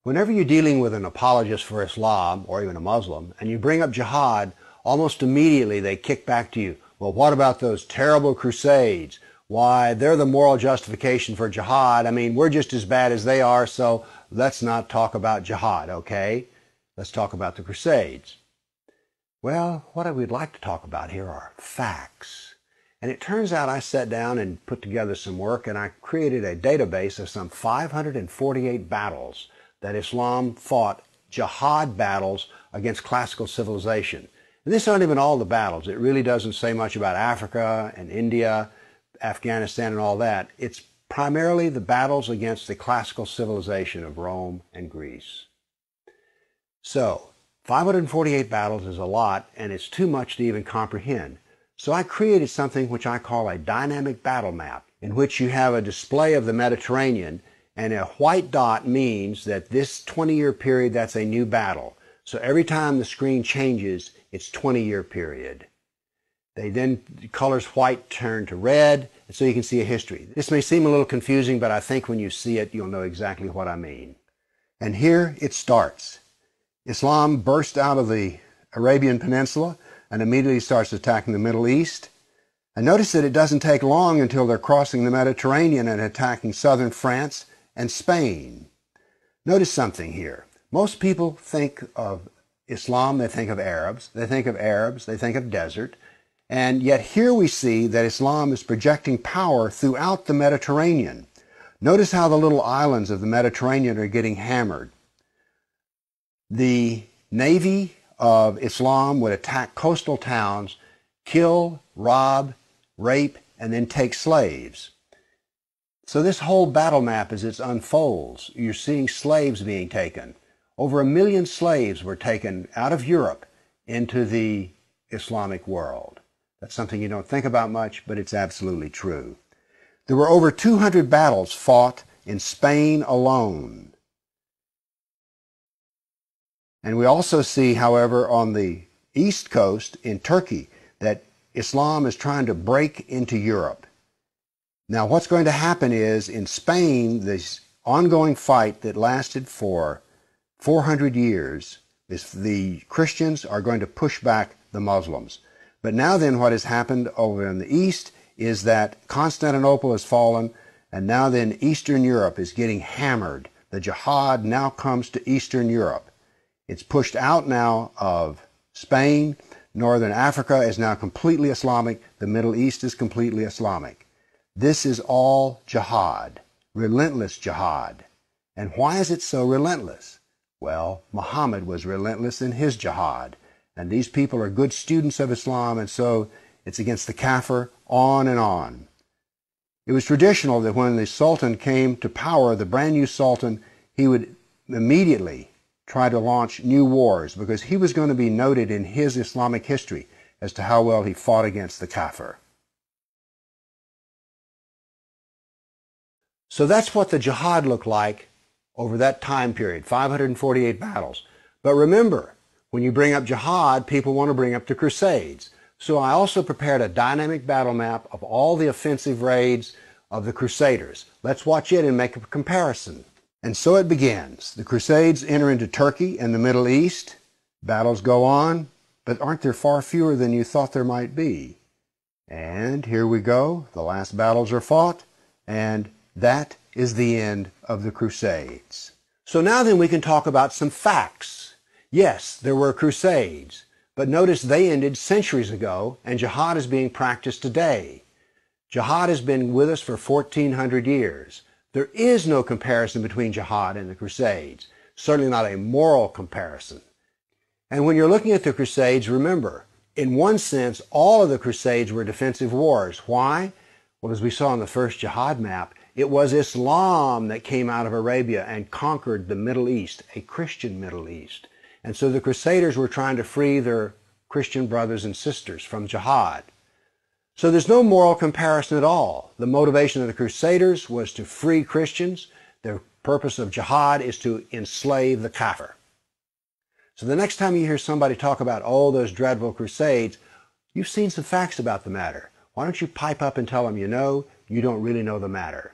Whenever you're dealing with an apologist for Islam, or even a Muslim, and you bring up jihad, almost immediately they kick back to you, well, what about those terrible Crusades? Why, they're the moral justification for jihad. I mean, we're just as bad as they are, so let's not talk about jihad, okay? Let's talk about the Crusades. Well, what we'd like to talk about here are facts. And it turns out I sat down and put together some work, and I created a database of some 548 battles that Islam fought, jihad battles against classical civilization. And this aren't even all the battles. It really doesn't say much about Africa and India, Afghanistan and all that. It's primarily the battles against the classical civilization of Rome and Greece. So, 548 battles is a lot, and it's too much to even comprehend. So I created something which I call a dynamic battle map, in which you have a display of the Mediterranean, and a white dot means that this 20-year period, that's a new battle. So every time the screen changes, it's 20-year period. The colors white turn to red, and so you can see a history. This may seem a little confusing, but I think when you see it, you'll know exactly what I mean. And here it starts. Islam burst out of the Arabian Peninsula and immediately starts attacking the Middle East. And notice that it doesn't take long until they're crossing the Mediterranean and attacking southern France and Spain. Notice something here. Most people think of Islam, they think of Arabs, they think of desert, and yet here we see that Islam is projecting power throughout the Mediterranean. Notice how the little islands of the Mediterranean are getting hammered. The navy of Islam would attack coastal towns, kill, rob, rape, and then take slaves. So this whole battle map, as it unfolds, you're seeing slaves being taken. Over 1 million slaves were taken out of Europe into the Islamic world. That's something you don't think about much, but it's absolutely true. There were over 200 battles fought in Spain alone. And we also see, however, on the east coast in Turkey, that Islam is trying to break into Europe. Now, what's going to happen is, in Spain, this ongoing fight that lasted for 400 years, the Christians are going to push back the Muslims. But now then, what has happened over in the east is that Constantinople has fallen, and now then Eastern Europe is getting hammered. The jihad now comes to Eastern Europe. It's pushed out now of Spain. Northern Africa is now completely Islamic. The Middle East is completely Islamic. This is all jihad, relentless jihad. And why is it so relentless? Well, Muhammad was relentless in his jihad. And these people are good students of Islam, and so it's against the kafir, on and on. It was traditional that when the Sultan came to power, the brand new Sultan, he would immediately try to launch new wars, because he was going to be noted in his Islamic history as to how well he fought against the kafir. So that's what the jihad looked like over that time period, 548 battles. But remember, when you bring up jihad, people want to bring up the Crusades. So I also prepared a dynamic battle map of all the offensive raids of the Crusaders. Let's watch it and make a comparison. And so it begins. The Crusades enter into Turkey and the Middle East. Battles go on, but aren't there far fewer than you thought there might be? And here we go. The last battles are fought, and that is the end of the Crusades. So now then we can talk about some facts. Yes, there were Crusades, but notice they ended centuries ago, and jihad is being practiced today. Jihad has been with us for 1,400 years. There is no comparison between jihad and the Crusades, certainly not a moral comparison. And when you're looking at the Crusades, remember, in one sense, all of the Crusades were defensive wars. Why? Well, as we saw on the first jihad map, it was Islam that came out of Arabia and conquered the Middle East, a Christian Middle East. And so the Crusaders were trying to free their Christian brothers and sisters from jihad. So there's no moral comparison at all. The motivation of the Crusaders was to free Christians. The purpose of jihad is to enslave the kafir. So the next time you hear somebody talk about, oh, those dreadful Crusades, you've seen some facts about the matter. Why don't you pipe up and tell them you know, you don't really know the matter.